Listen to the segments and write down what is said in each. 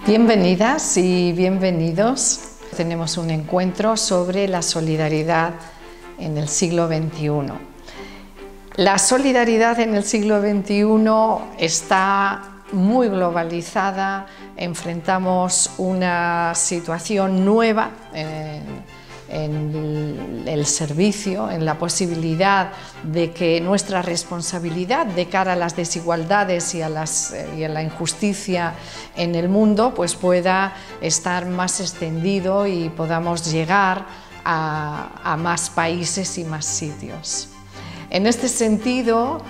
Bienvenidas y bienvenidos. Tenemos un encuentro sobre la solidaridad en el siglo XXI. La solidaridad en el siglo XXI está muy globalizada, enfrentamos una situación nueva en el servicio, en la posibilidad de que nuestra responsabilidad de cara a las desigualdades y a la injusticia en el mundo pues pueda estar más extendido y podamos llegar a más países y más sitios. En este sentido,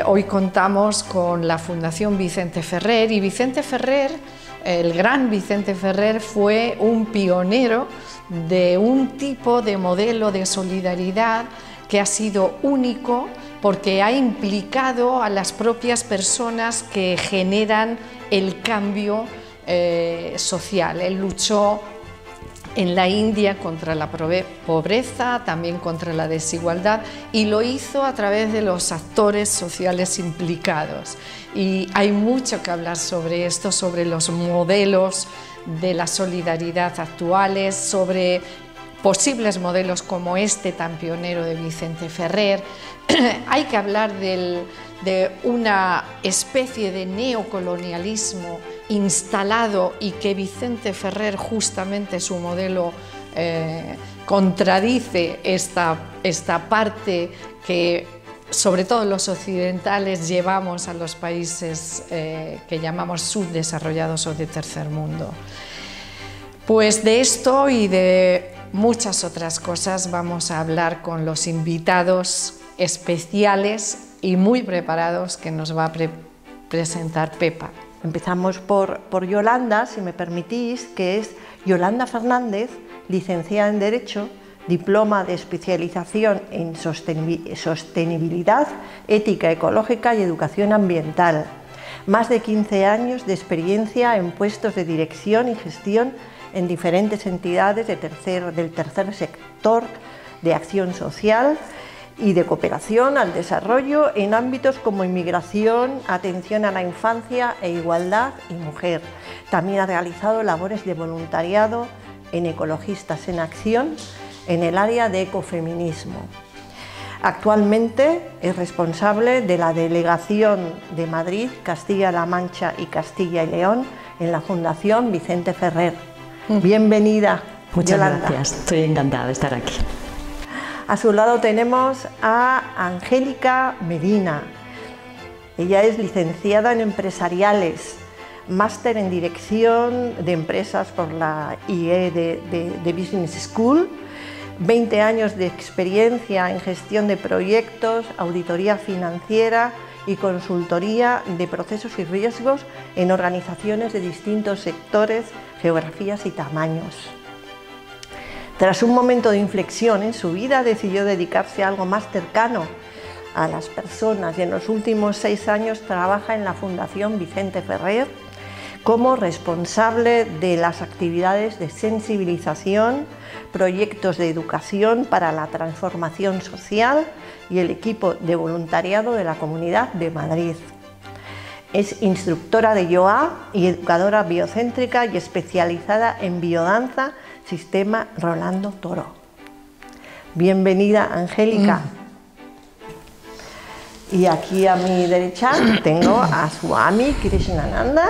hoy contamos con la Fundación Vicente Ferrer, y Vicente Ferrer, el gran Vicente Ferrer, fue un pionero de un tipo de modelo de solidaridad que ha sido único porque ha implicado a las propias personas que generan el cambio social. Él luchó en la India contra la pobreza, también contra la desigualdad, y lo hizo a través de los actores sociales implicados. Y hay mucho que hablar sobre esto, sobre los modelos de la solidaridad actuales, sobre posibles modelos como este tan pionero de Vicente Ferrer. Hay que hablar de una especie de neocolonialismo instalado y que Vicente Ferrer, justamente su modelo, contradice esta parte que sobre todo los occidentales llevamos a los países que llamamos subdesarrollados o de tercer mundo. Pues de esto y de muchas otras cosas vamos a hablar con los invitados especiales y muy preparados que nos va a presentar Pepa. Empezamos por Yolanda, si me permitís, que es Yolanda Fernández, licenciada en Derecho, diploma de especialización en sostenibilidad, ética ecológica y educación ambiental. Más de 15 años de experiencia en puestos de dirección y gestión en diferentes entidades del tercer sector de acción social y de cooperación al desarrollo en ámbitos como inmigración, atención a la infancia e igualdad y mujer. También ha realizado labores de voluntariado en Ecologistas en Acción en el área de ecofeminismo. Actualmente es responsable de la Delegación de Madrid, Castilla-La Mancha y Castilla y León en la Fundación Vicente Ferrer. Bienvenida, Muchas Yolanda. gracias, estoy encantada de estar aquí. A su lado tenemos a Angélica Medina. Ella es licenciada en Empresariales, máster en Dirección de Empresas por la IE de Business School, 20 años de experiencia en gestión de proyectos, auditoría financiera y consultoría de procesos y riesgos en organizaciones de distintos sectores, geografías y tamaños. Tras un momento de inflexión en su vida, decidió dedicarse a algo más cercano a las personas y en los últimos 6 años trabaja en la Fundación Vicente Ferrer como responsable de las actividades de sensibilización, proyectos de educación para la transformación social y el equipo de voluntariado de la Comunidad de Madrid. Es instructora de yoga y educadora biocéntrica y especializada en biodanza, Sistema Rolando Toro. Bienvenida, Angélica. Y aquí a mi derecha tengo a Swami Krishnananda.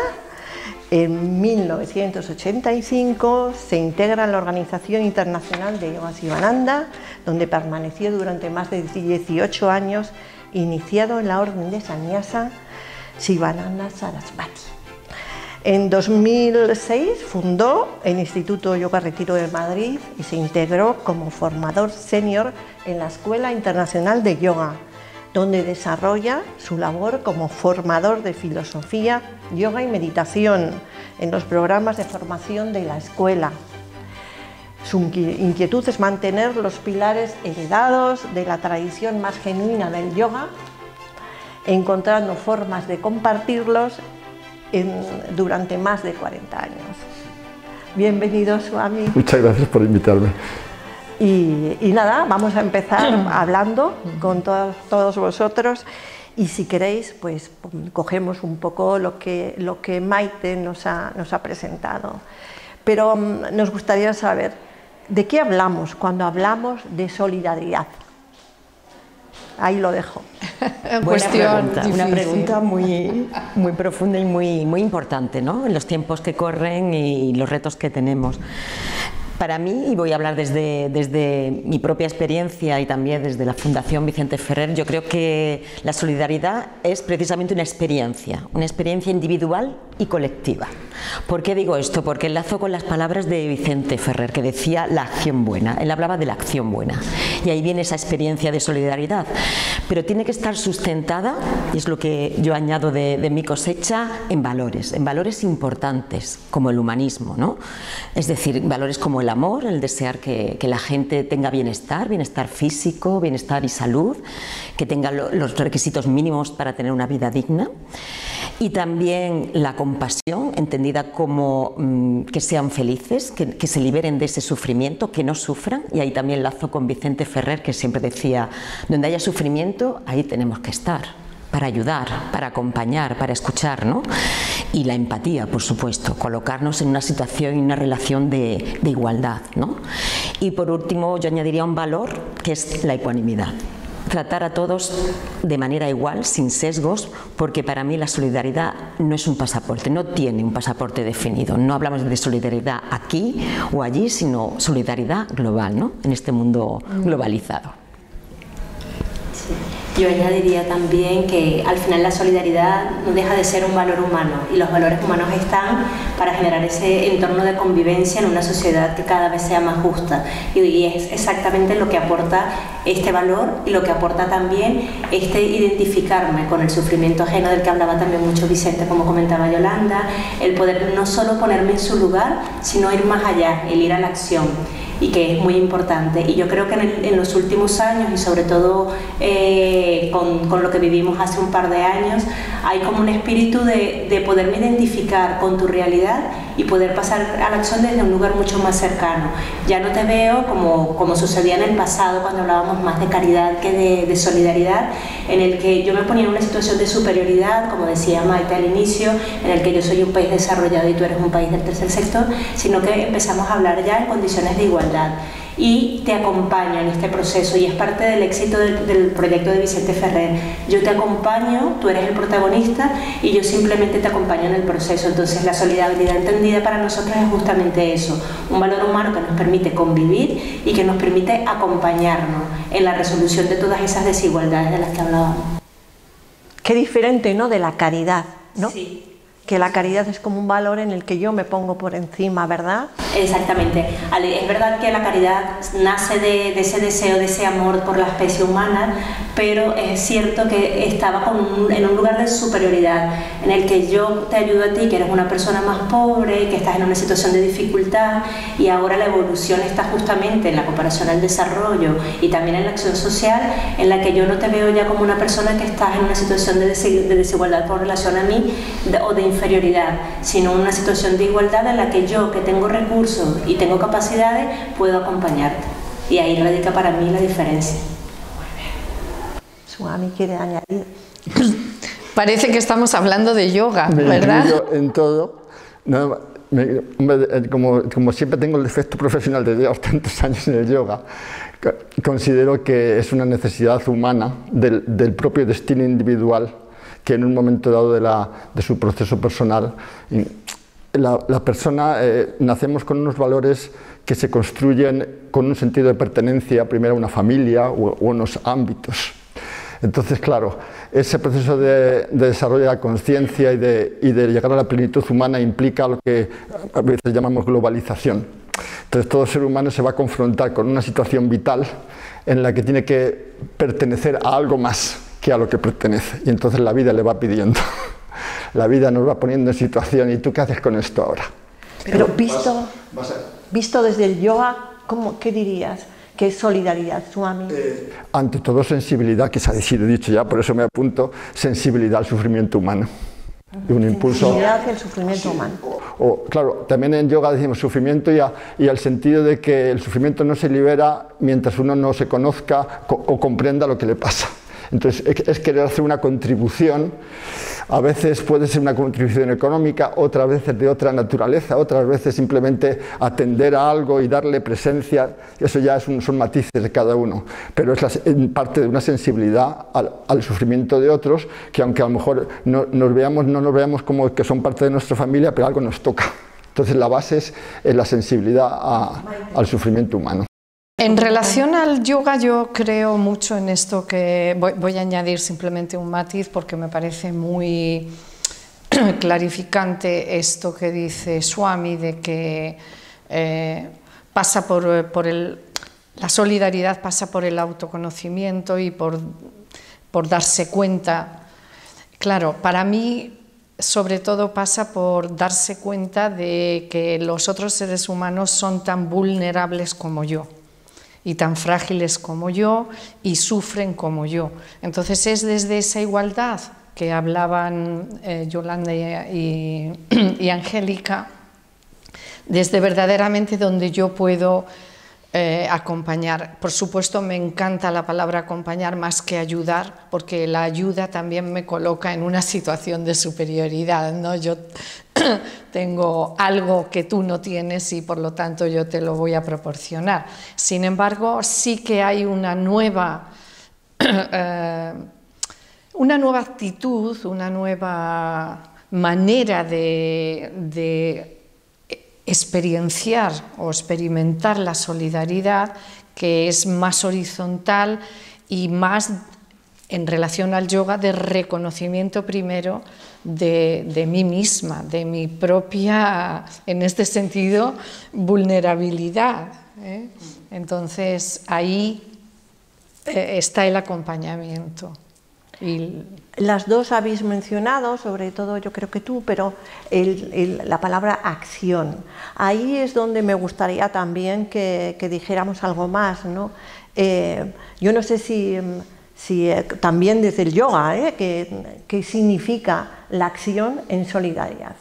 En 1985 se integra en la Organización Internacional de Yoga Sivananda, donde permaneció durante más de 18 años, iniciado en la Orden de Sannyasa Sivananda Sarasvati. En 2006 fundó el Instituto Yoga Retiro de Madrid y se integró como formador senior en la Escuela Internacional de Yoga, donde desarrolla su labor como formador de filosofía, yoga y meditación en los programas de formación de la escuela. Su inquietud es mantener los pilares heredados de la tradición más genuina del yoga, encontrando formas de compartirlos durante más de 40 años. Bienvenido, Swami. Muchas gracias por invitarme. Y nada, vamos a empezar hablando con todos vosotros. Y si queréis, pues cogemos un poco lo que Maite nos ha presentado. Pero nos gustaría saber, ¿de qué hablamos cuando hablamos de solidaridad? Ahí lo dejo. Una pregunta muy profunda y muy importante, ¿no? En los tiempos que corren y los retos que tenemos. Para mí, y voy a hablar desde mi propia experiencia y también desde la Fundación Vicente Ferrer, yo creo que la solidaridad es precisamente una experiencia individual y colectiva. ¿Por qué digo esto? Porque enlazo con las palabras de Vicente Ferrer, que decía la acción buena. Él hablaba de la acción buena. Y ahí viene esa experiencia de solidaridad. Pero tiene que estar sustentada, y es lo que yo añado de mi cosecha, en valores importantes, como el humanismo, ¿no? Es decir, valores como el amor, el desear que la gente tenga bienestar físico, bienestar y salud, que tenga los requisitos mínimos para tener una vida digna. Y también la compasión, entendida como que sean felices, que se liberen de ese sufrimiento, que no sufran. Y ahí también lazo con Vicente Ferrer, que siempre decía, donde haya sufrimiento, ahí tenemos que estar, para ayudar, para acompañar, para escuchar, ¿no? Y la empatía, por supuesto, colocarnos en una situación y una relación de igualdad, ¿no? Y por último, yo añadiría un valor, que es la ecuanimidad. Tratar a todos de manera igual, sin sesgos, porque para mí la solidaridad no es un pasaporte, no tiene un pasaporte definido. No hablamos de solidaridad aquí o allí, sino solidaridad global, ¿no? En este mundo globalizado. Yo añadiría también que al final la solidaridad no deja de ser un valor humano, y los valores humanos están para generar ese entorno de convivencia en una sociedad que cada vez sea más justa, y es exactamente lo que aporta este valor y lo que aporta también este identificarme con el sufrimiento ajeno, del que hablaba también mucho Vicente, como comentaba Yolanda, el poder no solo ponerme en su lugar, sino ir más allá, el ir a la acción, y que es muy importante. Y yo creo que en los últimos años, y sobre todo con lo que vivimos hace un par de años, hay como un espíritu de poderme identificar con tu realidad y poder pasar a la acción desde un lugar mucho más cercano. Ya no te veo como sucedía en el pasado, cuando hablábamos más de caridad que de solidaridad, en el que yo me ponía en una situación de superioridad, como decía Maite al inicio, en el que yo soy un país desarrollado y tú eres un país del tercer sector, sino que empezamos a hablar ya en condiciones de igualdad. Y te acompaño en este proceso, y es parte del éxito del proyecto de Vicente Ferrer. Yo te acompaño, tú eres el protagonista y yo simplemente te acompaño en el proceso. Entonces la solidaridad entendida para nosotros es justamente eso, un valor humano que nos permite convivir y que nos permite acompañarnos en la resolución de todas esas desigualdades de las que hablábamos. Qué diferente, ¿no?, de la caridad, ¿no? Sí. Que la caridad es como un valor en el que yo me pongo por encima, ¿verdad? Exactamente. Es verdad que la caridad nace de ese deseo, de ese amor por la especie humana, pero es cierto que estaba en un lugar de superioridad, en el que yo te ayudo a ti, que eres una persona más pobre, que estás en una situación de dificultad, y ahora la evolución está justamente en la cooperación al desarrollo y también en la acción social, en la que yo no te veo ya como una persona que estás en una situación de desigualdad con relación a mí o de inferioridad, sino una situación de igualdad en la que yo, que tengo recursos y tengo capacidades, puedo acompañarte. Y ahí radica para mí la diferencia. Suami quiere añadir. Parece que estamos hablando de yoga, ¿verdad? Me incluyo en todo. No, como siempre tengo el defecto profesional de llevar tantos años en el yoga, considero que es una necesidad humana del propio destino individual, que en un momento dado de su proceso personal, la persona, nacemos con unos valores que se construyen con un sentido de pertenencia, primero a una familia o unos ámbitos. Entonces, claro, ese proceso de desarrollo de la conciencia y de llegar a la plenitud humana implica lo que a veces llamamos globalización. Entonces, todo ser humano se va a confrontar con una situación vital en la que tiene que pertenecer a algo más que a lo que pertenece, y entonces la vida le va pidiendo, la vida nos va poniendo en situación, ¿y tú qué haces con esto ahora? Pero visto desde el yoga, ¿qué dirías? ¿Qué es solidaridad, Swami? Ante todo sensibilidad, que se ha dicho ya, por eso me apunto, sensibilidad al sufrimiento humano. Y un impulso sensibilidad hacia el sufrimiento humano. Claro, también en yoga decimos sufrimiento y al sentido de que el sufrimiento no se libera mientras uno no se conozca o comprenda lo que le pasa. Entonces es querer hacer una contribución. A veces puede ser una contribución económica, otras veces de otra naturaleza, otras veces simplemente atender a algo y darle presencia. Eso ya son matices de cada uno, pero es parte de una sensibilidad al sufrimiento de otros, que aunque a lo mejor no nos veamos como que son parte de nuestra familia, pero algo nos toca. Entonces la base es la sensibilidad al sufrimiento humano. En relación al yoga, yo creo mucho en esto que voy a añadir simplemente un matiz porque me parece muy clarificante esto que dice Swami de que pasa la solidaridad pasa por el autoconocimiento y por darse cuenta. Claro, para mí sobre todo pasa por darse cuenta de que los otros seres humanos son tan vulnerables como yo y tan frágiles como yo y sufren como yo. Entonces es desde esa igualdad que hablaban Yolanda y Angélica, desde verdaderamente donde yo puedo acompañar. Por supuesto me encanta la palabra acompañar más que ayudar, porque la ayuda también me coloca en una situación de superioridad, ¿no? Yo tengo algo que tú no tienes y por lo tanto yo te lo voy a proporcionar. Sin embargo, sí que hay una nueva actitud, una nueva manera de experienciar o experimentar la solidaridad, que es más horizontal y más en relación al yoga de reconocimiento primero de mí misma, de mi propia, en este sentido, vulnerabilidad, ¿eh? Entonces ahí está el acompañamiento. Las dos habéis mencionado, sobre todo yo creo que tú, pero la palabra acción. Ahí es donde me gustaría también que dijéramos algo más, ¿no? Yo no sé si también desde el yoga, ¿qué significa la acción en solidaridad?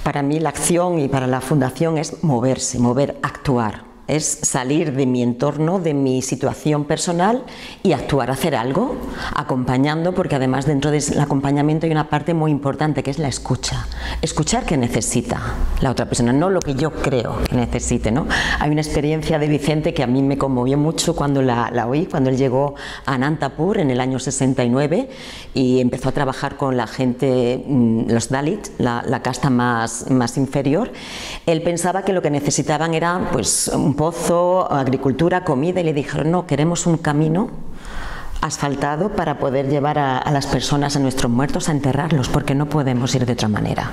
Para mí la acción y para la Fundación es moverse, actuar. Es salir de mi entorno, de mi situación personal y actuar, hacer algo, acompañando, porque además dentro del acompañamiento hay una parte muy importante que es la escucha. Escuchar qué necesita la otra persona, no lo que yo creo que necesite, ¿no? Hay una experiencia de Vicente que a mí me conmovió mucho cuando la oí, cuando él llegó a Anantapur en el año 69 y empezó a trabajar con la gente, los Dalit, la casta más inferior. Él pensaba que lo que necesitaban era pues un pozo, agricultura, comida, y le dijeron: no, queremos un camino asfaltado para poder llevar a las personas, a nuestros muertos, a enterrarlos, porque no podemos ir de otra manera.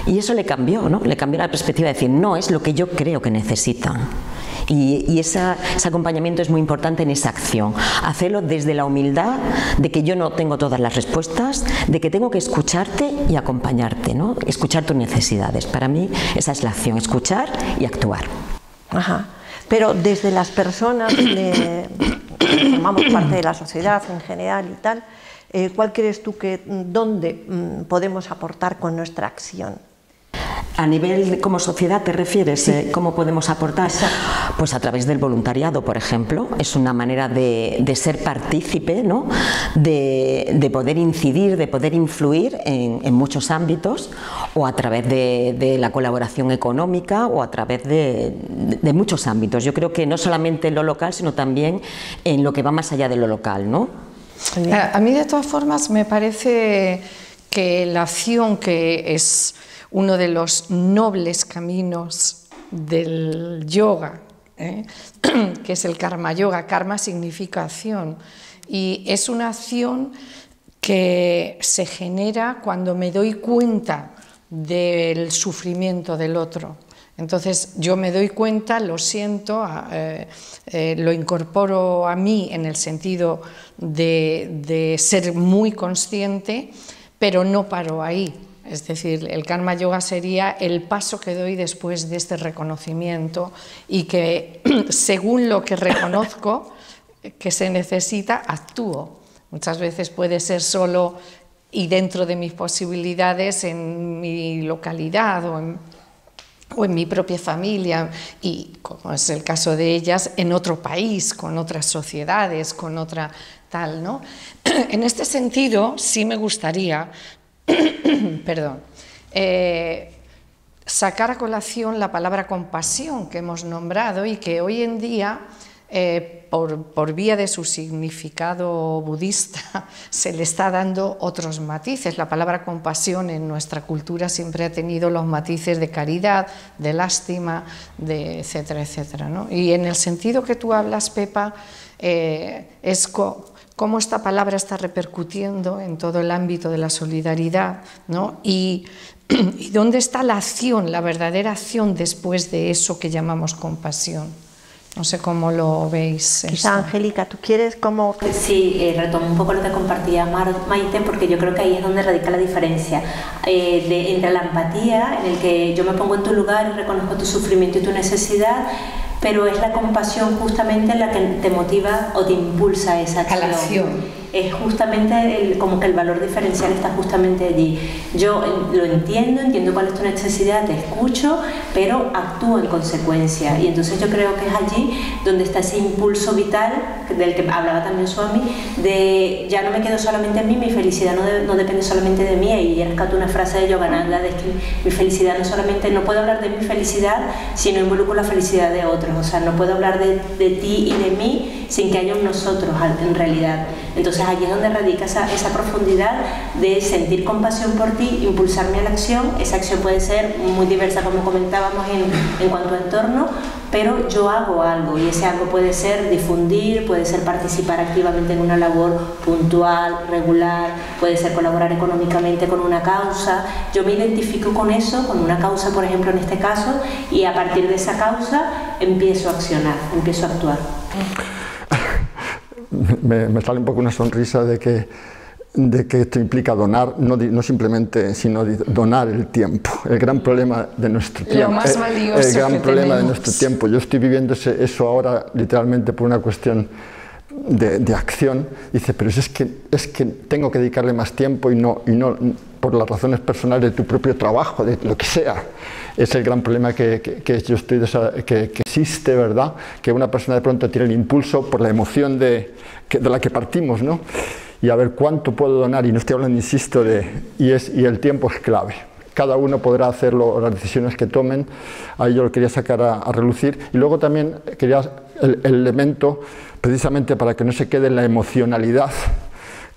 Y eso le cambió, ¿no? Le cambió la perspectiva de decir: no, es lo que yo creo que necesitan. Y ese acompañamiento es muy importante en esa acción, hacerlo desde la humildad de que yo no tengo todas las respuestas, de que tengo que escucharte y acompañarte, ¿no? Escuchar tus necesidades. Para mí esa es la acción, escuchar y actuar. Ajá. Pero desde las personas que formamos parte de la sociedad en general y tal, ¿cuál crees tú dónde podemos aportar con nuestra acción? A nivel como sociedad, ¿te refieres? Sí. ¿Cómo podemos aportar? Pues a través del voluntariado, por ejemplo. Es una manera de ser partícipe, ¿no? de poder incidir, de poder influir en muchos ámbitos, o a través de la colaboración económica, o a través de muchos ámbitos. Yo creo que no solamente en lo local, sino también en lo que va más allá de lo local, ¿no? A mí, de todas formas, me parece que la acción, que es uno de los nobles caminos del yoga, que es el karma yoga. Karma significa acción, y es una acción que se genera cuando me doy cuenta del sufrimiento del otro. Entonces yo me doy cuenta, lo siento, lo incorporo a mí en el sentido de ser muy consciente, pero no paro ahí. Es decir, el karma yoga sería el paso que doy después de este reconocimiento, y que según lo que reconozco que se necesita, actúo. Muchas veces puede ser solo y dentro de mis posibilidades en mi localidad o en mi propia familia, y como es el caso de ellas, en otro país, con otras sociedades, con otra tal, ¿no? En este sentido, sí me gustaría, perdón, sacar a colación la palabra compasión que hemos nombrado y que hoy en día, por vía de su significado budista, se le está dando otros matices. La palabra compasión en nuestra cultura siempre ha tenido los matices de caridad, de lástima, de etcétera, etcétera, ¿no? Y en el sentido que tú hablas, Pepa, es cómo esta palabra está repercutiendo en todo el ámbito de la solidaridad, ¿no? Y dónde está la acción, la verdadera acción después de eso que llamamos compasión. No sé cómo lo veis. Quizá, Angélica, ¿tú quieres cómo...? Sí, retomo un poco lo que compartía Maite, porque yo creo que ahí es donde radica la diferencia entre la empatía, en el que yo me pongo en tu lugar y reconozco tu sufrimiento y tu necesidad, pero es la compasión justamente la que te motiva o te impulsa a esa acción. A la acción. Es justamente como que el valor diferencial está justamente allí. Yo lo entiendo cuál es tu necesidad, te escucho, pero actúo en consecuencia. Y entonces yo creo que es allí donde está ese impulso vital, del que hablaba también Swami, de ya no me quedo solamente en mí, mi felicidad no depende solamente de mí. Y rescato una frase de Yogananda, de que mi felicidad no puedo hablar de mi felicidad si no involucro la felicidad de otros. O sea, no puedo hablar de ti y de mí sin que haya un nosotros en realidad. Entonces allí es donde radica esa profundidad de sentir compasión por ti, impulsarme a la acción. Esa acción puede ser muy diversa, como comentábamos, en cuanto a entorno, pero yo hago algo, y ese algo puede ser difundir, puede ser participar activamente en una labor puntual, regular, puede ser colaborar económicamente con una causa. Yo me identifico con eso, con una causa, por ejemplo, en este caso, y a partir de esa causa empiezo a accionar, empiezo a actuar. Me sale un poco una sonrisa de que esto implica donar, no simplemente, sino donar el tiempo, el gran problema de nuestro tiempo. Lo más valioso el gran problema tenemos. de nuestro tiempo. Yo estoy viviendo eso ahora literalmente por una cuestión de acción. Dice, pero es que tengo que dedicarle más tiempo y no por las razones personales de tu propio trabajo, de lo que sea. Es el gran problema que yo estoy que existe, ¿verdad? Que una persona de pronto tiene el impulso por la emoción de la que partimos, ¿no? Y a ver cuánto puedo donar, y no estoy hablando, insisto, y el tiempo es clave. Cada uno podrá hacerlo, las decisiones que tomen. Ahí yo lo quería sacar a relucir. Y luego también quería el elemento, precisamente para que no se quede en la emocionalidad,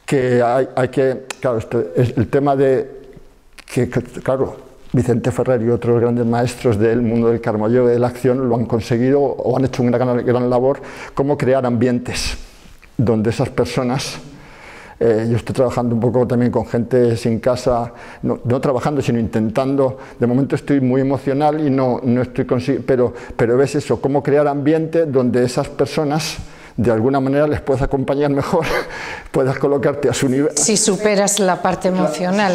que hay que, claro, es el tema de que, claro, Vicente Ferrer y otros grandes maestros del mundo del karma yoga y de la acción lo han conseguido o han hecho una gran labor, cómo crear ambientes donde esas personas, yo estoy trabajando un poco también con gente sin casa, no trabajando sino intentando, de momento estoy muy emocional y no estoy consiguiendo, pero ves eso, cómo crear ambiente donde esas personas de alguna manera les puedes acompañar mejor, puedas colocarte a su nivel. Si superas la parte emocional.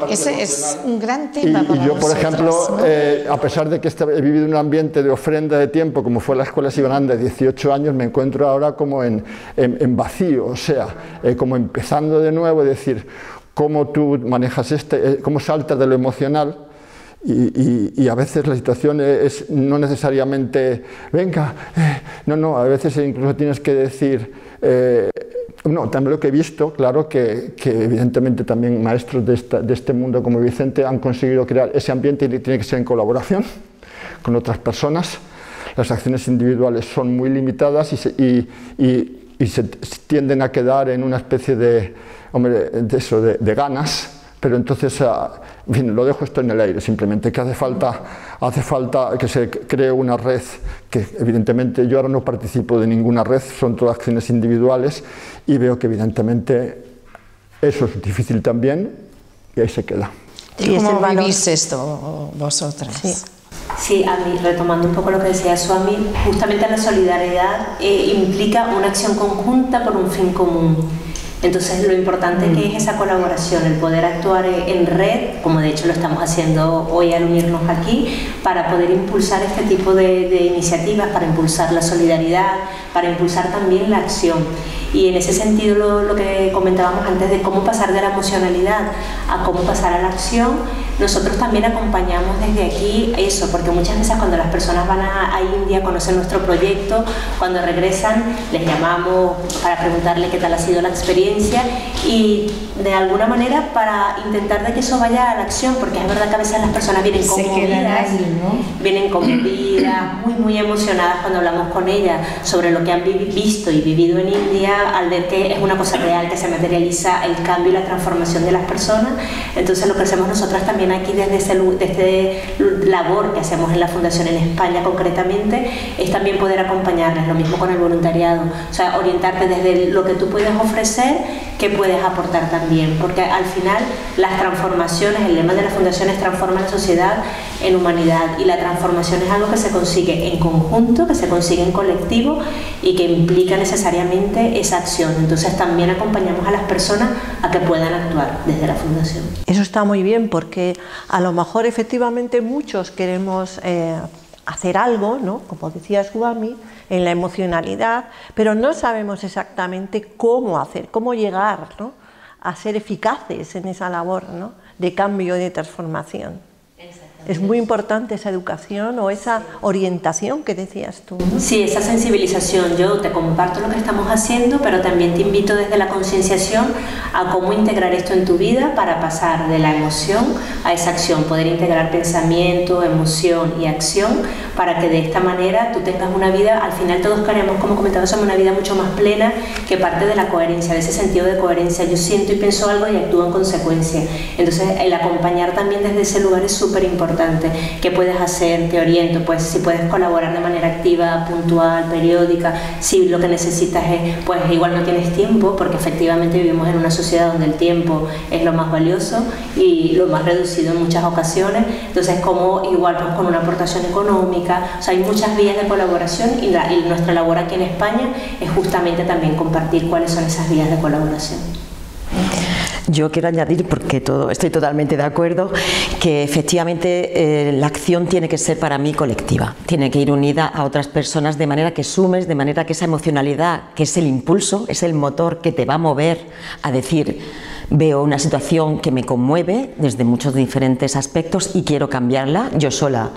Ese es un gran tema para yo, por ejemplo, ¿no? A pesar de que he vivido en un ambiente de ofrenda de tiempo, como fue la Escuela Sivananda de 18 años, me encuentro ahora como en vacío, o sea, como empezando de nuevo, es decir, cómo tú manejas cómo saltas de lo emocional. Y a veces la situación es no necesariamente, venga, no, a veces incluso tienes que decir, también lo que he visto, claro, que evidentemente también maestros de este mundo como Vicente han conseguido crear ese ambiente y tiene que ser en colaboración con otras personas. Las acciones individuales son muy limitadas y se tienden a quedar en una especie de ganas. Pero entonces, en fin, lo dejo esto en el aire, simplemente que hace falta que se cree una red, que evidentemente yo ahora no participo de ninguna red, son todas acciones individuales, y veo que evidentemente eso es difícil también, y ahí se queda. ¿Y cómo vivís esto vosotras? Sí, a mí, retomando un poco lo que decía Swami, justamente la solidaridad implica una acción conjunta por un fin común. Entonces lo importante que es esa colaboración, el poder actuar en red, como de hecho lo estamos haciendo hoy al unirnos aquí, para poder impulsar este tipo de iniciativas, para impulsar la solidaridad, para impulsar también la acción. Y en ese sentido lo que comentábamos antes de cómo pasar de la emocionalidad a cómo pasar a la acción, nosotros también acompañamos desde aquí eso, porque muchas veces cuando las personas van a India, conocen nuestro proyecto, cuando regresan les llamamos para preguntarle qué tal ha sido la experiencia y de alguna manera para intentar de que eso vaya a la acción, porque es verdad que a veces las personas vienen conmovidas, vienen conmovidas, muy emocionadas cuando hablamos con ellas sobre lo que han visto y vivido en India, al ver que es una cosa real, que se materializa el cambio y la transformación de las personas. Entonces lo que hacemos nosotras también aquí desde labor que hacemos en la Fundación en España concretamente, es también poder acompañarles, lo mismo con el voluntariado, o sea, orientarte desde lo que tú puedes ofrecer, qué puedes aportar también, porque al final las transformaciones, el lema de la Fundación es transforma la sociedad en humanidad, y la transformación es algo que se consigue en conjunto, que se consigue en colectivo y que implica necesariamente esa acción. Entonces también acompañamos a las personas a que puedan actuar desde la Fundación. Eso está muy bien, porque a lo mejor efectivamente muchos queremos hacer algo, ¿no? Como decía Swami, en la emocionalidad, pero no sabemos exactamente cómo hacer, cómo llegar, ¿no?, a ser eficaces en esa labor, ¿no?, de cambio y de transformación. Es muy importante esa educación o esa orientación que decías tú, ¿no? Sí, esa sensibilización. Yo te comparto lo que estamos haciendo, pero también te invito desde la concienciación a cómo integrar esto en tu vida para pasar de la emoción a esa acción, poder integrar pensamiento, emoción y acción para que de esta manera tú tengas una vida, al final todos queremos, como comentaba, somos una vida mucho más plena, que parte de la coherencia, de ese sentido de coherencia. Yo siento y pienso algo y actúo en consecuencia. Entonces el acompañar también desde ese lugar es súper importante. ¿Qué puedes hacer? Te oriento, pues si puedes colaborar de manera activa, puntual, periódica, si lo que necesitas es, pues igual no tienes tiempo, porque efectivamente vivimos en una sociedad donde el tiempo es lo más valioso y lo más reducido en muchas ocasiones, entonces como igual pues con una aportación económica, o sea, hay muchas vías de colaboración y nuestra labor aquí en España es justamente también compartir cuáles son esas vías de colaboración. Yo quiero añadir, porque estoy totalmente de acuerdo, que efectivamente la acción tiene que ser para mí colectiva, tiene que ir unida a otras personas de manera que sumes, de manera que esa emocionalidad, que es el impulso, es el motor que te va a mover a decir: veo una situación que me conmueve desde muchos diferentes aspectos y quiero cambiarla. Yo sola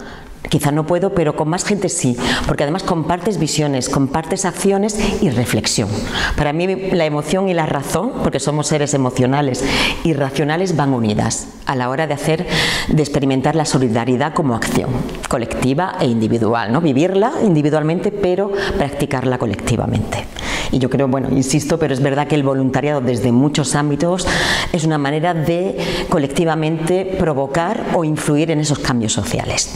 quizá no puedo, pero con más gente sí, porque además compartes visiones, compartes acciones y reflexión. Para mí la emoción y la razón, porque somos seres emocionales y racionales, van unidas a la hora de experimentar la solidaridad como acción colectiva e individual, ¿no? Vivirla individualmente, pero practicarla colectivamente. Y yo creo, bueno, insisto, pero es verdad que el voluntariado desde muchos ámbitos es una manera de colectivamente provocar o influir en esos cambios sociales.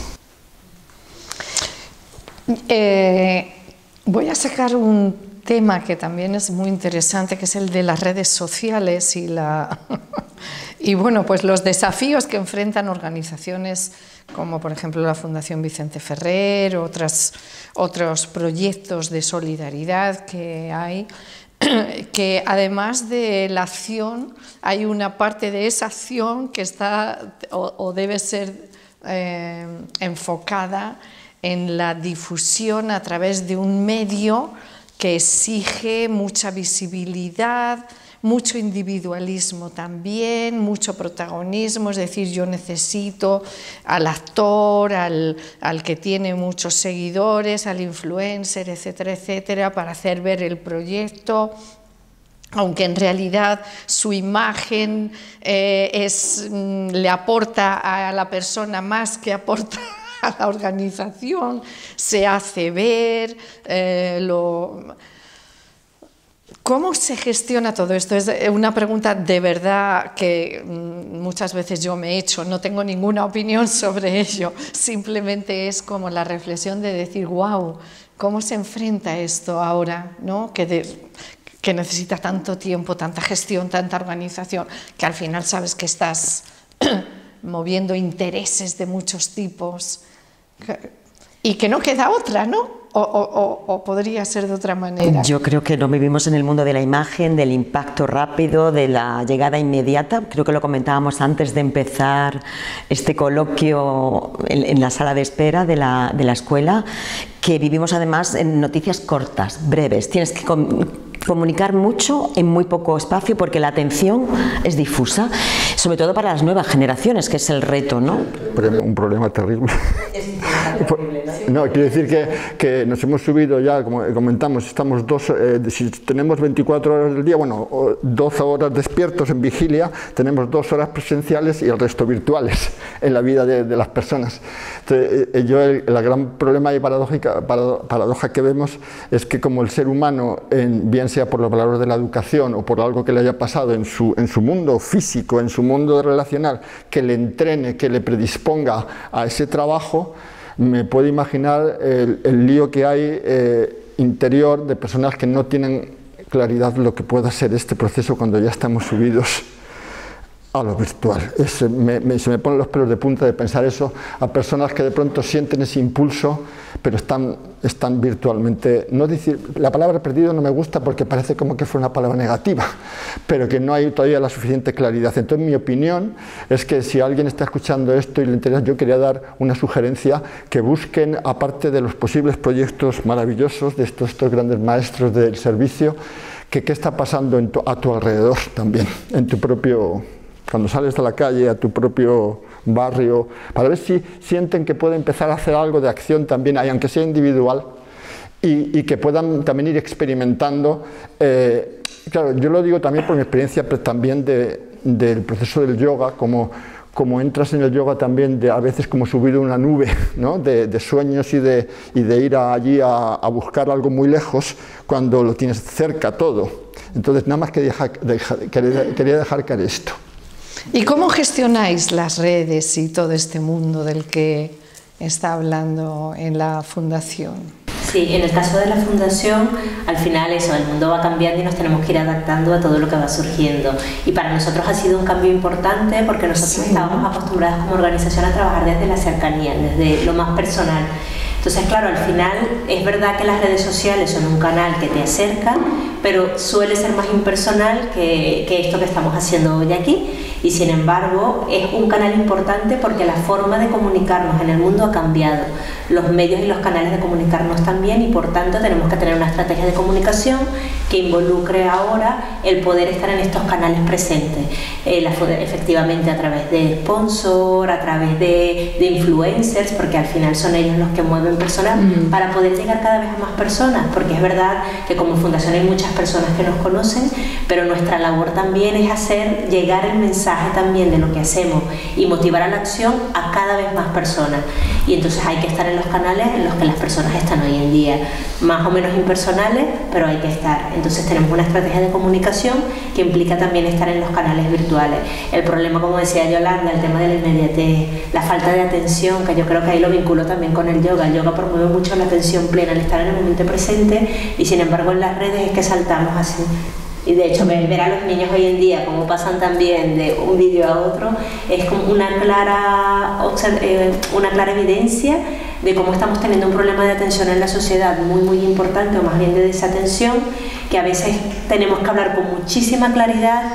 Voy a sacar un tema que también es muy interesante, que es el de las redes sociales y bueno, pues los desafíos que enfrentan organizaciones como por ejemplo la Fundación Vicente Ferrer, otros proyectos de solidaridad que hay, que además de la acción hay una parte de esa acción que está o debe ser enfocada en la difusión a través de un medio que exige mucha visibilidad, mucho individualismo también, mucho protagonismo, es decir, yo necesito al actor, al que tiene muchos seguidores, al influencer, etcétera, etcétera, para hacer ver el proyecto, aunque en realidad su imagen le aporta a la persona más que aporta a la organización, se hace ver, ¿Cómo se gestiona todo esto? Es una pregunta de verdad que muchas veces yo me he hecho, no tengo ninguna opinión sobre ello, simplemente es como la reflexión de decir, wow, ¿cómo se enfrenta esto ahora? ¿No? Que necesita tanto tiempo, tanta gestión, tanta organización, que al final sabes que estás moviendo intereses de muchos tipos y que no queda otra, ¿no? O podría ser de otra manera. Yo creo que no vivimos en el mundo de la imagen, del impacto rápido, de la llegada inmediata. Creo que lo comentábamos antes de empezar este coloquio en la sala de espera de la escuela, que vivimos además en noticias cortas, breves. Tienes que comunicar mucho en muy poco espacio, porque la atención es difusa, sobre todo para las nuevas generaciones, que es el reto, ¿no? Un problema terrible. No, quiero decir que nos hemos subido ya, como comentamos, estamos si tenemos 24 horas del día, bueno, 12 horas despiertos en vigilia, tenemos 2 horas presenciales y el resto virtuales en la vida de las personas. Entonces, el gran problema y paradoja que vemos es que como el ser humano, bien sea por los valores de la educación o por algo que le haya pasado en su mundo físico, en su mundo relacional, que le entrene, que le predisponga a ese trabajo, me puedo imaginar el lío que hay interior de personas que no tienen claridad de lo que pueda ser este proceso cuando ya estamos subidos a lo virtual. Se me ponen los pelos de punta de pensar eso, a personas que de pronto sienten ese impulso, pero están virtualmente, no decir, la palabra perdido no me gusta porque parece como que fue una palabra negativa, pero que no hay todavía la suficiente claridad. Entonces mi opinión es que si alguien está escuchando esto y le interesa, yo quería dar una sugerencia, que busquen, aparte de los posibles proyectos maravillosos de estos grandes maestros del servicio, qué está pasando a tu alrededor también, en tu propio... Cuando sales a la calle, a tu propio barrio, para ver si sienten que pueden empezar a hacer algo de acción también, aunque sea individual, y que puedan también ir experimentando. Claro, yo lo digo también por mi experiencia también del proceso del yoga, como entras en el yoga también, a veces como subido una nube, ¿no? de sueños y de ir allí a buscar algo muy lejos cuando lo tienes cerca todo. Entonces, nada más que quería dejar caer esto. ¿Y cómo gestionáis las redes y todo este mundo del que está hablando en la Fundación? Sí, en el caso de la Fundación, al final eso, el mundo va cambiando y nos tenemos que ir adaptando a todo lo que va surgiendo. Y para nosotros ha sido un cambio importante porque nosotros estábamos acostumbrados como organización a trabajar desde la cercanía, desde lo más personal. Entonces, claro, al final es verdad que las redes sociales son un canal que te acerca, pero suele ser más impersonal que esto que estamos haciendo hoy aquí. Y sin embargo, es un canal importante porque la forma de comunicarnos en el mundo ha cambiado. Los medios y los canales de comunicarnos también, y por tanto tenemos que tener una estrategia de comunicación que involucre ahora el poder estar en estos canales presentes. Efectivamente a través de sponsor, a través de influencers, porque al final son ellos los que mueven personas para poder llegar cada vez a más personas, porque es verdad que como fundación hay muchas personas que nos conocen, pero nuestra labor también es hacer llegar el mensaje también de lo que hacemos y motivar a la acción a cada vez más personas. Y entonces hay que estar en los canales en los que las personas están hoy en día, más o menos impersonales, pero hay que estar. Entonces tenemos una estrategia de comunicación que implica también estar en los canales virtuales. El problema, como decía Yolanda, el tema de la inmediatez, la falta de atención, que yo creo que ahí lo vinculo también con el yoga. El yoga promueve mucho la atención plena, el estar en el momento presente, y sin embargo en las redes es que saltamos así. Y de hecho ver a los niños hoy en día cómo pasan también de un vídeo a otro es como una clara evidencia de cómo estamos teniendo un problema de atención en la sociedad muy importante, o más bien de desatención, que a veces tenemos que hablar con muchísima claridad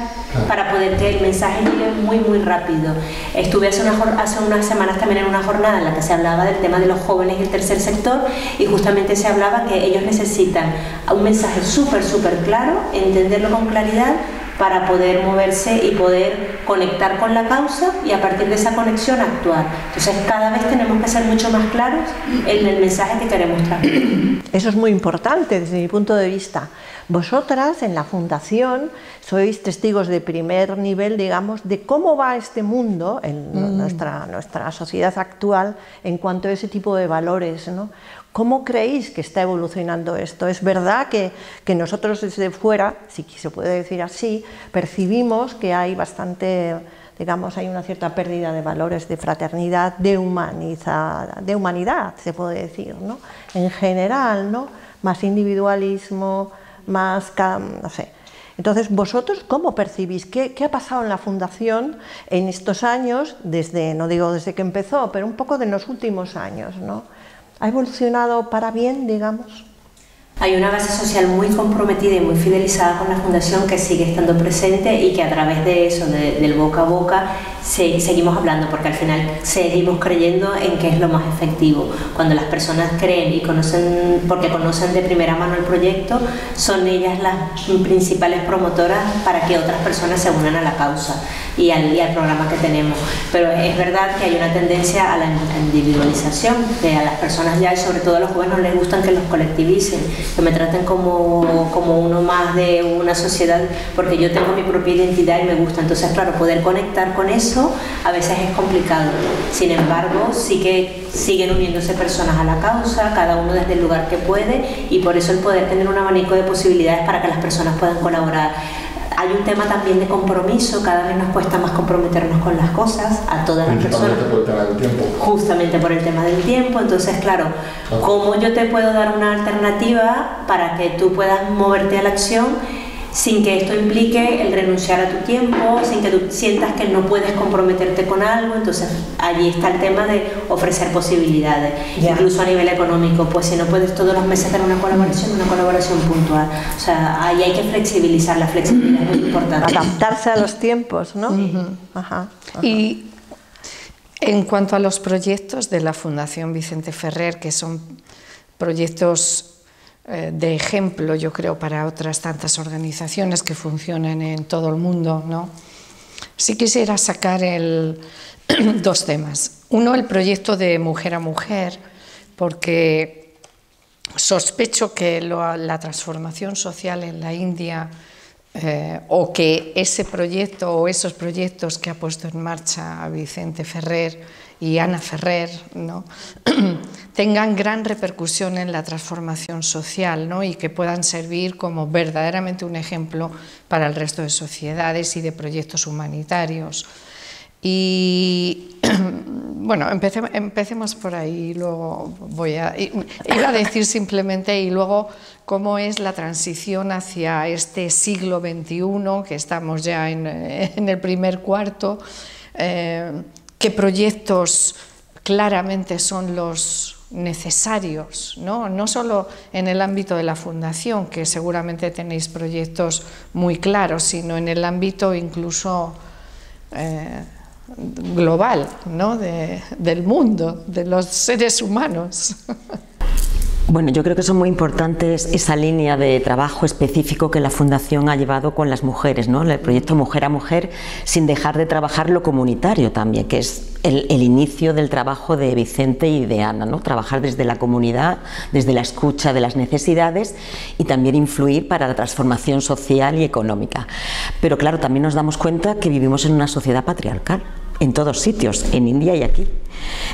para poder que el mensaje llegue muy rápido. Estuve hace unas semanas también en una jornada en la que se hablaba del tema de los jóvenes y el tercer sector, y justamente se hablaba que ellos necesitan un mensaje súper claro, entenderlo con claridad para poder moverse y poder conectar con la causa, y a partir de esa conexión actuar. Entonces cada vez tenemos que ser mucho más claros en el mensaje que queremos transmitir. Eso es muy importante desde mi punto de vista. Vosotras en la Fundación sois testigos de primer nivel, digamos, de cómo va este mundo en nuestra sociedad actual en cuanto a ese tipo de valores, ¿no? ¿Cómo creéis que está evolucionando esto? Es verdad que nosotros desde fuera, si se puede decir así, percibimos que hay bastante, digamos, hay una cierta pérdida de valores de fraternidad, de humanidad, se puede decir, ¿no? En general, ¿no? Más individualismo, más, no sé. Entonces, ¿vosotros cómo percibís? ¿Qué ha pasado en la Fundación en estos años, no digo desde que empezó, pero un poco de los últimos años, ¿no? ¿Ha evolucionado para bien, digamos? Hay una base social muy comprometida y muy fidelizada con la Fundación que sigue estando presente, y que a través de eso, del boca a boca, seguimos hablando, porque al final seguimos creyendo en que es lo más efectivo. Cuando las personas creen y conocen, porque conocen de primera mano el proyecto, son ellas las principales promotoras para que otras personas se unan a la causa y al programa que tenemos. Pero es verdad que hay una tendencia a la individualización, que a las personas ya, y sobre todo a los jóvenes, les gustan que los colectivicen, que me traten como uno más de una sociedad, porque yo tengo mi propia identidad y me gusta. Entonces, claro, poder conectar con eso a veces es complicado. Sin embargo, sí que siguen uniéndose personas a la causa, cada uno desde el lugar que puede, y por eso el poder tener un abanico de posibilidades para que las personas puedan colaborar. Hay un tema también de compromiso, cada vez nos cuesta más comprometernos con las cosas, a todas las personas. Por el tema del tiempo. Justamente por el tema del tiempo. Entonces, claro, ¿cómo yo te puedo dar una alternativa para que tú puedas moverte a la acción sin que esto implique el renunciar a tu tiempo, sin que tú sientas que no puedes comprometerte con algo? Entonces, allí está el tema de ofrecer posibilidades, incluso a nivel económico. Pues si no puedes todos los meses tener una colaboración puntual. O sea, ahí hay que flexibilizar, la flexibilidad es muy importante. Adaptarse a los tiempos, ¿no? Ajá. Y en cuanto a los proyectos de la Fundación Vicente Ferrer, que son proyectos de ejemplo, yo creo, para otras tantas organizaciones que funcionan en todo el mundo, ¿no? Sí quisiera sacar dos temas. Uno, el proyecto de Mujer a Mujer, porque sospecho que la transformación social en la India, o que ese proyecto o esos proyectos que ha puesto en marcha Vicente Ferrer y Ana Ferrer, ¿no?, tengan gran repercusión en la transformación social, ¿no?, y que puedan servir como verdaderamente un ejemplo para el resto de sociedades y de proyectos humanitarios. Y bueno, empecemos por ahí, luego iba a decir simplemente, y luego cómo es la transición hacia este siglo XXI, que estamos ya en el primer cuarto, qué proyectos claramente son los necesarios, no solo en el ámbito de la Fundación, que seguramente tenéis proyectos muy claros, sino en el ámbito incluso global, ¿no?, del mundo, de los seres humanos. Bueno, yo creo que son muy importantes esa línea de trabajo específico que la Fundación ha llevado con las mujeres, ¿no? El proyecto Mujer a Mujer, sin dejar de trabajar lo comunitario también, que es el inicio del trabajo de Vicente y de Ana, ¿no? Trabajar desde la comunidad, desde la escucha de las necesidades y también influir para la transformación social y económica. Pero claro, también nos damos cuenta que vivimos en una sociedad patriarcal, en todos sitios, en India y aquí.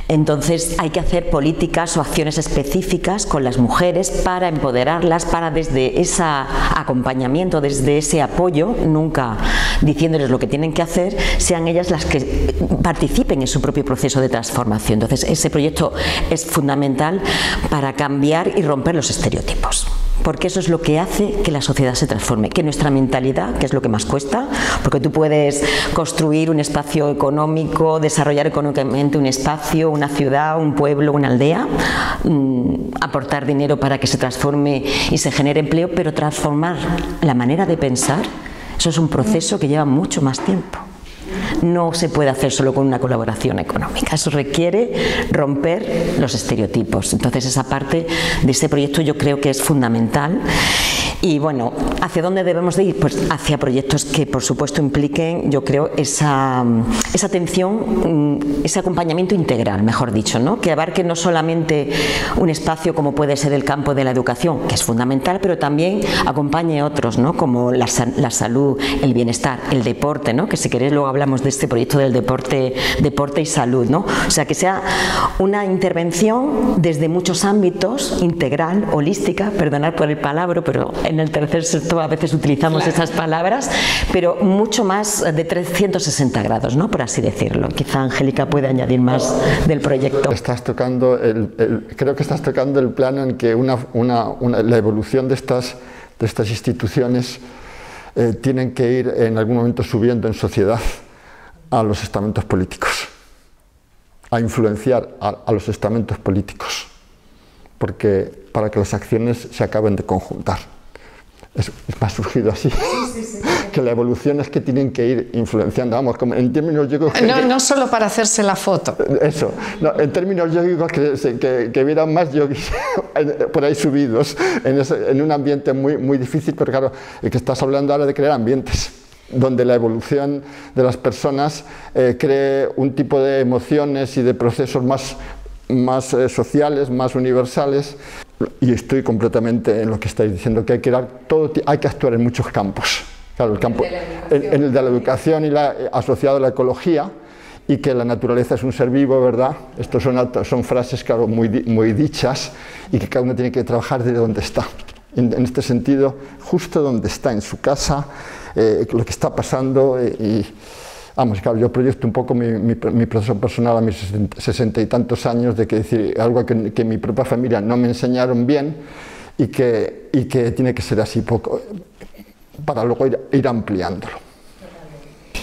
Entonces hay que hacer políticas o acciones específicas con las mujeres para empoderarlas, para desde ese acompañamiento, desde ese apoyo, nunca diciéndoles lo que tienen que hacer, sean ellas las que participen en su propio proceso de transformación. Entonces ese proyecto es fundamental para cambiar y romper los estereotipos, porque eso es lo que hace que la sociedad se transforme, que nuestra mentalidad, que es lo que más cuesta, porque tú puedes construir un espacio económico, desarrollar económicamente un espacio, una ciudad, un pueblo, una aldea, aportar dinero para que se transforme y se genere empleo, pero transformar la manera de pensar, eso es un proceso que lleva mucho más tiempo. No se puede hacer solo con una colaboración económica, eso requiere romper los estereotipos. Entonces esa parte de ese proyecto yo creo que es fundamental. Y bueno, ¿hacia dónde debemos de ir? Pues hacia proyectos que por supuesto impliquen, yo creo, esa atención, ese acompañamiento integral, mejor dicho, ¿no? Que abarque no solamente un espacio como puede ser el campo de la educación, que es fundamental, pero también acompañe otros, ¿no? Como la salud, el bienestar, el deporte, ¿no? Que si queréis luego hablamos de este proyecto del deporte y salud, ¿no? O sea, que sea una intervención desde muchos ámbitos, integral, holística, perdonad por el palabra, pero en el tercer sector a veces utilizamos esas palabras, pero mucho más de 360 grados, ¿no?, por así decirlo. Quizá Angélica puede añadir más del proyecto. Estás tocando creo que estás tocando el plano en que la evolución de estas instituciones tienen que ir en algún momento subiendo en sociedad a los estamentos políticos, a influenciar a los estamentos políticos, porque para que las acciones se acaben de conjuntar. Me ha surgido así. que la evolución es que tienen que ir influenciando, vamos, como en términos yogicos... No solo para hacerse la foto. Eso, no, en términos yogicos que hubieran más yogis por ahí subidos, en un ambiente muy difícil, pero claro, que estás hablando ahora de crear ambientes donde la evolución de las personas cree un tipo de emociones y de procesos más sociales, más universasales, y estoy completamente en lo que estáis diciendo, que hay que actuar en muchos campos. Claro, el campo, en el de la educación y asociado a la ecología, y que la naturaleza es un ser vivo, ¿verdad? Estos son frases, claro, muy dichas, y que cada uno tiene que trabajar desde donde está. En este sentido, justo donde está, en su casa, lo que está pasando, vamos, claro, yo proyecto un poco mi proceso personal a mis 60 y tantos años, de que decir algo que mi propia familia no me enseñaron bien, y que tiene que ser así poco, para luego ir ampliándolo.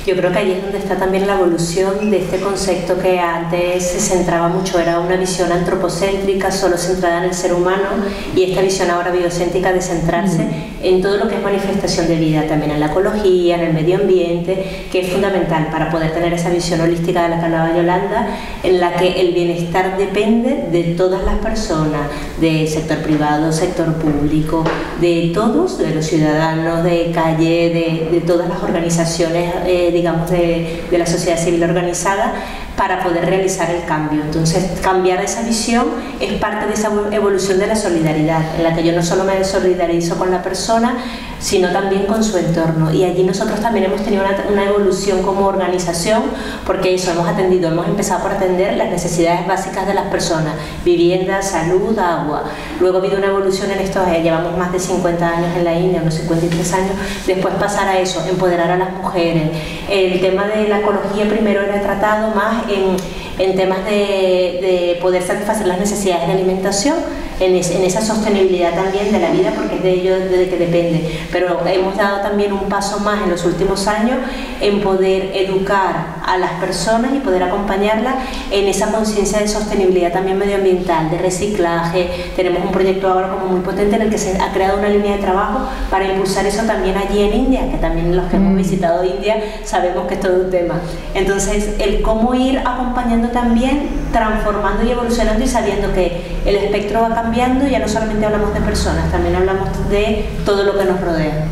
Yo creo que ahí es donde está también la evolución de este concepto que antes se centraba mucho, era una visión antropocéntrica, solo centrada en el ser humano, y esta visión ahora biocéntrica de centrarse en todo lo que es manifestación de vida, también en la ecología, en el medio ambiente, que es fundamental para poder tener esa visión holística de la que hablaba Yolanda, en la que el bienestar depende de todas las personas, del sector privado, sector público, de todos, de los ciudadanos, de calle, de todas las organizaciones, digamos, de la sociedad civil organizada, para poder realizar el cambio. Entonces, cambiar esa visión es parte de esa evolución de la solidaridad, en la que yo no solo me solidarizo con la persona, sino también con su entorno. Y allí nosotros también hemos tenido una evolución como organización, porque eso, hemos empezado por atender las necesidades básicas de las personas: vivienda, salud, agua. Luego ha habido una evolución en esto, llevamos más de 50 años en la India, unos 53 años, después pasar a eso, empoderar a las mujeres. El tema de la ecología primero era tratado más en temas de poder satisfacer las necesidades de alimentación, en esa sostenibilidad también de la vida, porque es de ello de que depende. Pero hemos dado también un paso más en los últimos años en poder educar a las personas y poder acompañarlas en esa conciencia de sostenibilidad también medioambiental, de reciclaje. Tenemos un proyecto ahora como muy potente en el que se ha creado una línea de trabajo para impulsar eso también allí en India, que también los que hemos visitado India sabemos que es todo un tema. Entonces, el cómo ir acompañando también, transformando y evolucionando, y sabiendo que el espectro va cambiando, ya no solamente hablamos de personas, también hablamos de todo lo que nos rodea.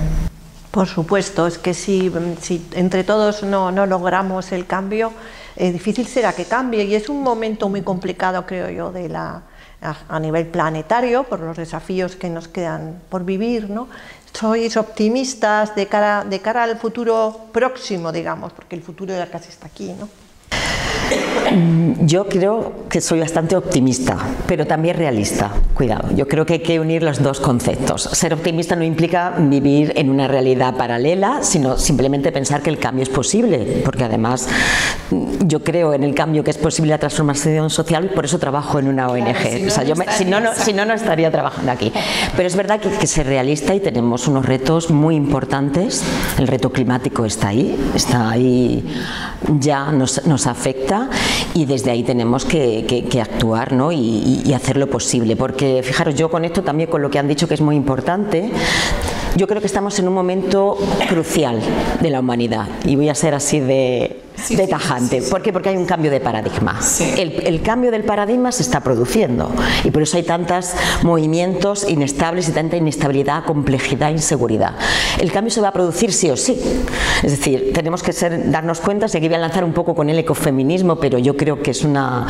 Por supuesto, es que si entre todos no logramos el cambio, difícil será que cambie, y es un momento muy complicado, creo yo, a nivel planetario, por los desafíos que nos quedan por vivir, ¿no? ¿Sois optimistas de cara al futuro próximo, digamos, porque el futuro ya casi está aquí, ¿no? Yo creo que soy bastante optimista, pero también realista. Cuidado, yo creo que hay que unir los dos conceptos. Ser optimista no implica vivir en una realidad paralela, sino simplemente pensar que el cambio es posible, porque además yo creo en el cambio, que es posible la transformación social, y por eso trabajo en una ONG. Claro, si no estaría trabajando aquí. Pero es verdad que ser realista, y tenemos unos retos muy importantes. El reto climático está ahí, ya nos afecta, y desde ahí tenemos que actuar, ¿no? y hacer lo posible, porque fijaros, yo con esto también, con lo que han dicho, que es muy importante, yo creo que estamos en un momento crucial de la humanidad, y voy a ser así de tajante. ¿Por qué? Porque hay un cambio de paradigma. Sí. El cambio del paradigma se está produciendo, y por eso hay tantos movimientos inestables y tanta inestabilidad, complejidad e inseguridad. El cambio se va a producir sí o sí. Es decir, tenemos que darnos cuenta, y aquí voy a lanzar un poco con el ecofeminismo, pero yo creo que es una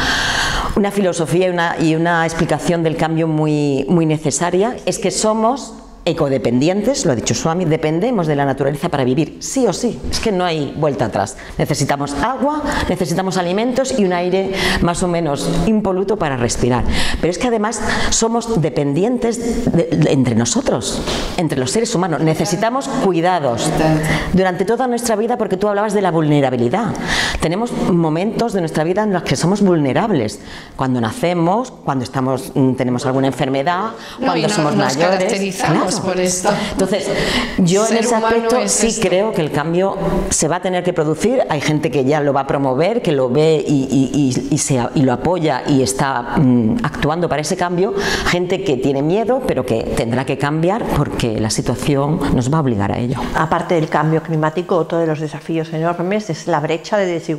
filosofía y una explicación del cambio muy necesaria. Es que somos ecodependientes, lo ha dicho Swami, dependemos de la naturaleza para vivir, sí o sí, es que no hay vuelta atrás. Necesitamos agua, necesitamos alimentos y un aire más o menos impoluto para respirar. Pero es que además somos dependientes entre nosotros, entre los seres humanos. Necesitamos cuidados durante toda nuestra vida, porque tú hablabas de la vulnerabilidad. Tenemos momentos de nuestra vida en los que somos vulnerables, cuando nacemos, cuando tenemos alguna enfermedad, cuando somos mayores. Caracterizamos por esto. Entonces, yo en ese aspecto sí creo que el cambio se va a tener que producir. Hay gente que ya lo va a promover, que lo ve y lo apoya y está actuando para ese cambio. Gente que tiene miedo, pero que tendrá que cambiar porque la situación nos va a obligar a ello. Aparte del cambio climático, otro de los desafíos enormes es la brecha de desigualdad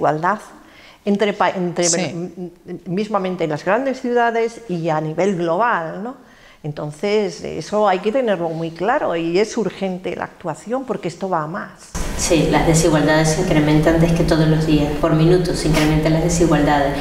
mismamente en las grandes ciudades y a nivel global, ¿no? Entonces, eso hay que tenerlo muy claro y es urgente la actuación porque esto va a más. Sí, las desigualdades se incrementan desde que todos los días, por minutos se incrementan las desigualdades.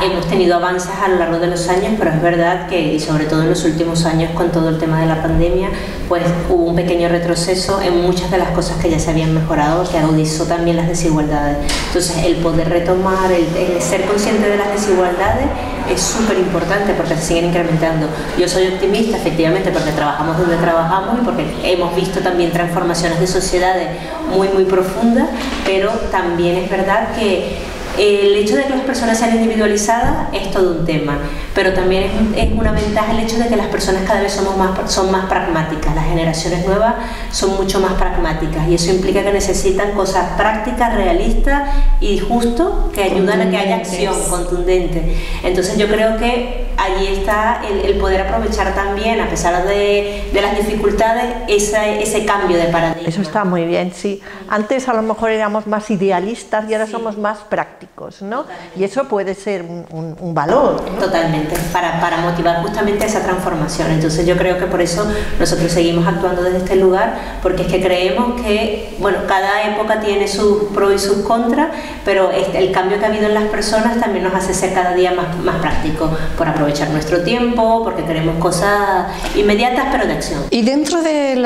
Hemos tenido avances a lo largo de los años, pero es verdad que, y sobre todo en los últimos años con todo el tema de la pandemia, pues hubo un pequeño retroceso en muchas de las cosas que ya se habían mejorado, que agudizó también las desigualdades. Entonces, el poder retomar, el ser consciente de las desigualdades es súper importante porque se siguen incrementando. Yo soy optimista, efectivamente, porque trabajamos donde trabajamos y porque hemos visto también transformaciones de sociedades muy profundas, pero también es verdad que el hecho de que las personas sean individualizadas es todo un tema, pero también es una ventaja el hecho de que las personas cada vez son más pragmáticas. Las generaciones nuevas son mucho más pragmáticas y eso implica que necesitan cosas prácticas, realistas y justo que ayudan a que haya acción contundente. Entonces yo creo que allí está el poder aprovechar también, a pesar de las dificultades, ese cambio de paradigma. Eso está muy bien, sí. Antes a lo mejor éramos más idealistas y ahora somos más prácticos, ¿no? Y eso puede ser un valor, ¿no? Totalmente, para motivar justamente esa transformación. Entonces yo creo que por eso nosotros seguimos actuando desde este lugar, porque es que creemos que, bueno, cada época tiene sus pros y sus contras, pero el cambio que ha habido en las personas también nos hace ser cada día más prácticos, por aprovechar nuestro tiempo, porque queremos cosas inmediatas pero de acción. Y dentro de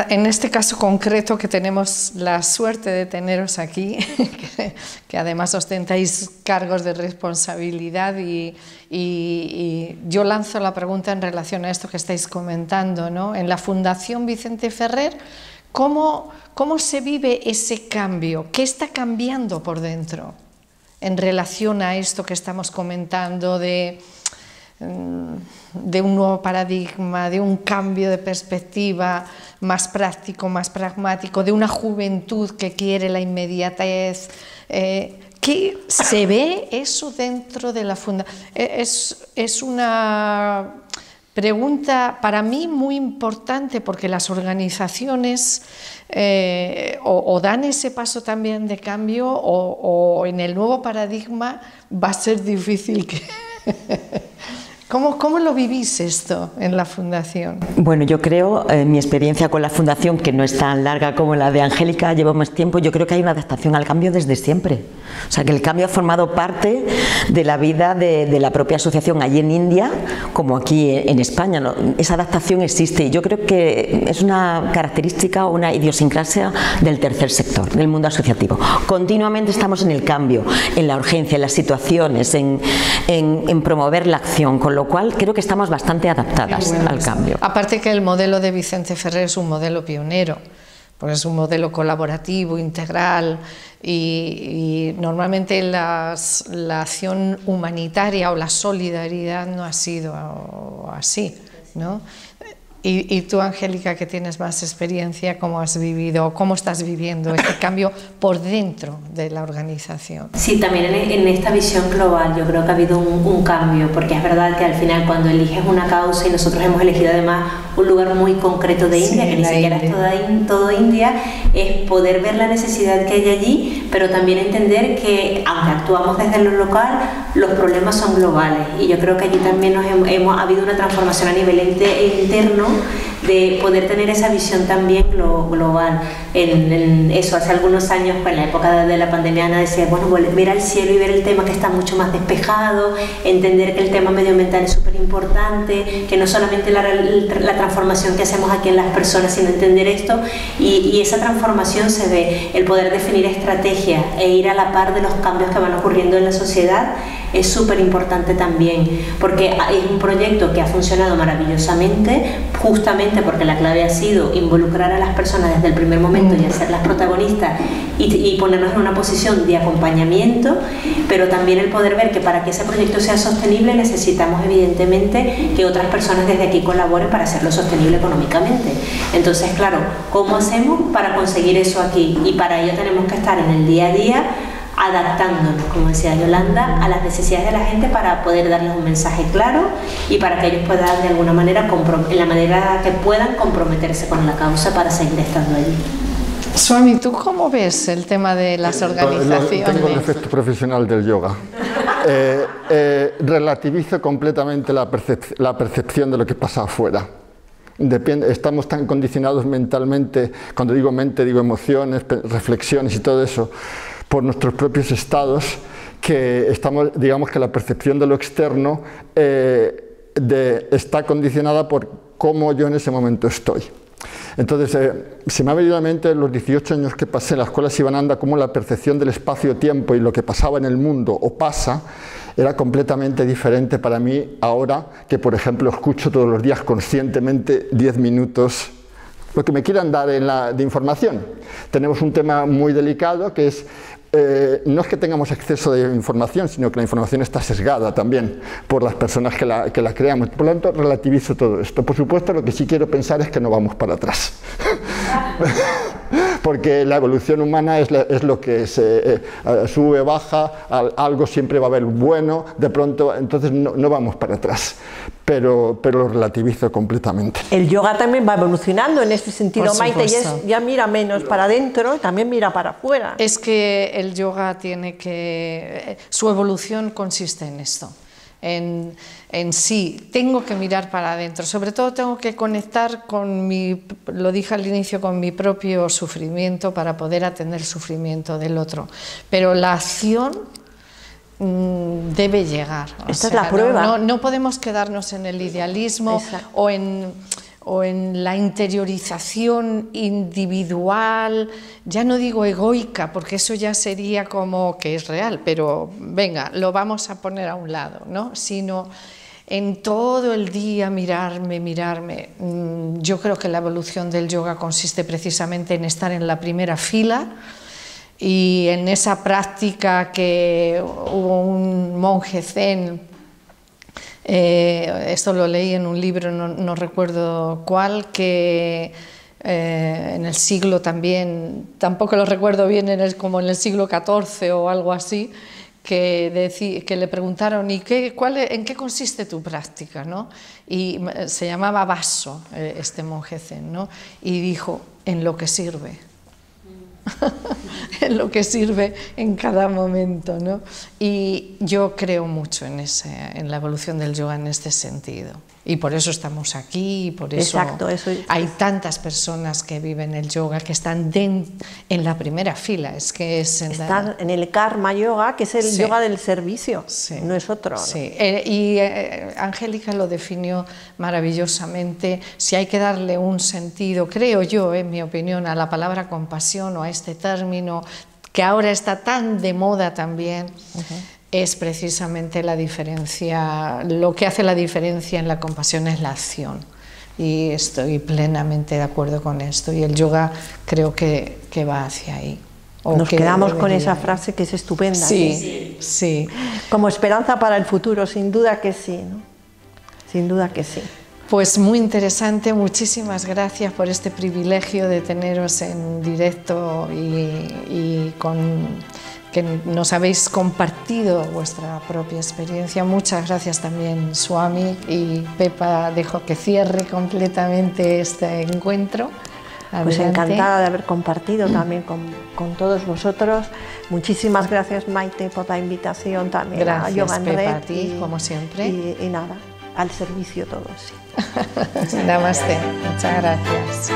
en este caso concreto que tenemos la suerte de teneros aquí, que además ostentáis cargos de responsabilidad y yo lanzo la pregunta en relación a esto que estáis comentando, ¿no? En la Fundación Vicente Ferrer, ¿cómo se vive ese cambio? ¿Qué está cambiando por dentro en relación a esto que estamos comentando de un nuevo paradigma, de un cambio de perspectiva más práctico, más pragmático, de una juventud que quiere la inmediatez? ¿Qué se ve eso dentro de la fundación? Es una pregunta para mí muy importante porque las organizaciones o dan ese paso también de cambio o en el nuevo paradigma va a ser difícil que... ¿Cómo lo vivís esto en la Fundación? Bueno, yo creo, mi experiencia con la Fundación, que no es tan larga como la de Angélica, llevo más tiempo, yo creo que hay una adaptación al cambio desde siempre. O sea, que el cambio ha formado parte de la vida de la propia asociación allí en India, como aquí en España, ¿no? Esa adaptación existe y yo creo que es una característica o una idiosincrasia del tercer sector, del mundo asociativo. Continuamente estamos en el cambio, en la urgencia, en las situaciones, en promover la acción, con lo cual creo que estamos bastante adaptadas al cambio. Aparte que el modelo de Vicente Ferrer es un modelo pionero, porque es un modelo colaborativo, integral y normalmente la acción humanitaria o la solidaridad no ha sido así, ¿no? Y tú, Angélica, que tienes más experiencia, ¿cómo has vivido, cómo estás viviendo este cambio por dentro de la organización? Sí, también en esta visión global yo creo que ha habido un cambio, porque es verdad que al final cuando eliges una causa, y nosotros hemos elegido además un lugar muy concreto de India, que ni siquiera es todo India, es poder ver la necesidad que hay allí, pero también entender que aunque actuamos desde lo local, los problemas son globales, y yo creo que allí también ha habido una transformación a nivel interno de poder tener esa visión también global. En eso, hace algunos años, pues, en la época de la pandemia, Ana decía, bueno, mira al cielo y ver el tema que está mucho más despejado, entender que el tema medioambiental es súper importante, que no solamente la transformación que hacemos aquí en las personas, sino entender esto, y esa transformación se ve, el poder definir estrategias e ir a la par de los cambios que van ocurriendo en la sociedad, es súper importante también, porque es un proyecto que ha funcionado maravillosamente, justamente porque la clave ha sido involucrar a las personas desde el primer momento y hacerlas protagonistas y ponernos en una posición de acompañamiento, pero también el poder ver que para que ese proyecto sea sostenible necesitamos evidentemente que otras personas desde aquí colaboren para hacerlo sostenible económicamente. Entonces, claro, ¿cómo hacemos para conseguir eso aquí? Y para ello tenemos que estar en el día a día adaptándonos, como decía Yolanda, a las necesidades de la gente para poder darles un mensaje claro y para que ellos puedan de alguna manera, en la manera que puedan, comprometerse con la causa para seguir estando allí. Swami, ¿tú cómo ves el tema de las organizaciones? Tengo el efecto profesional del yoga. Relativizo completamente la percepción de lo que pasa afuera. Estamos tan condicionados mentalmente, cuando digo mente digo emociones, reflexiones y todo eso, por nuestros propios estados, que digamos que la percepción de lo externo está condicionada por cómo yo en ese momento estoy. Entonces, se me ha venido a la mente los 18 años que pasé en la escuela Sivananda, cómo la percepción del espacio-tiempo y lo que pasaba en el mundo o pasa era completamente diferente para mí ahora que, por ejemplo, escucho todos los días conscientemente 10 minutos lo que me quieran dar de información. Tenemos un tema muy delicado que es no es que tengamos exceso de información, sino que la información está sesgada también por las personas que la creamos. Por lo tanto, relativizo todo esto. Por supuesto, lo que sí quiero pensar es que no vamos para atrás. Porque la evolución humana es lo que se sube, baja, algo siempre va a haber bueno, de pronto, entonces no vamos para atrás. Pero lo relativizo completamente. El yoga también va evolucionando en este sentido, Maite, ya mira menos para adentro y también mira para afuera. Es que el yoga tiene que... su evolución consiste en esto, en sí, tengo que mirar para adentro, sobre todo tengo que conectar con lo dije al inicio, con mi propio sufrimiento para poder atender el sufrimiento del otro, pero la acción debe llegar. Esta es la prueba. No podemos quedarnos en el idealismo o en la interiorización individual, ya no digo egoica, porque eso ya sería como que es real, pero venga, lo vamos a poner a un lado, ¿no? Sino en todo el día mirarme. Yo creo que la evolución del yoga consiste precisamente en estar en la primera fila y en esa práctica que hubo un monje zen, esto lo leí en un libro, no recuerdo cuál, que en el siglo también, tampoco lo recuerdo bien, como en el siglo XIV o algo así, que le preguntaron ¿en qué consiste tu práctica? ¿No? Y se llamaba Vaso, este monje zen, ¿no? Y dijo, en lo que sirve. En lo que sirve en cada momento, ¿no? Y yo creo mucho en la evolución del yoga en este sentido. Y por eso estamos aquí, y por eso, hay tantas personas que viven el yoga, que están en la primera fila. Están en el karma yoga, que es el yoga del servicio, no es otro. Sí. Y Angélica lo definió maravillosamente. Si hay que darle un sentido, creo yo, en mi opinión, a la palabra compasión o a este término que ahora está tan de moda también, es precisamente la diferencia, lo que hace la diferencia en la compasión es la acción, y estoy plenamente de acuerdo con esto, y el yoga creo que va hacia ahí. Nos quedamos con esa frase que es estupenda. Sí. Como esperanza para el futuro, sin duda que sí, ¿no? Sin duda que sí. Pues muy interesante, muchísimas gracias por este privilegio de teneros en directo y que nos habéis compartido vuestra propia experiencia. Muchas gracias también, Swami, y Pepa, dejo que cierre completamente este encuentro. Adelante. Pues encantada de haber compartido también con todos vosotros. Muchísimas gracias, Maite, por la invitación también. Gracias, a Yoga en Pepa, Red, a ti, como siempre. Y nada, al servicio todos. Sí. Namaste, muchas gracias.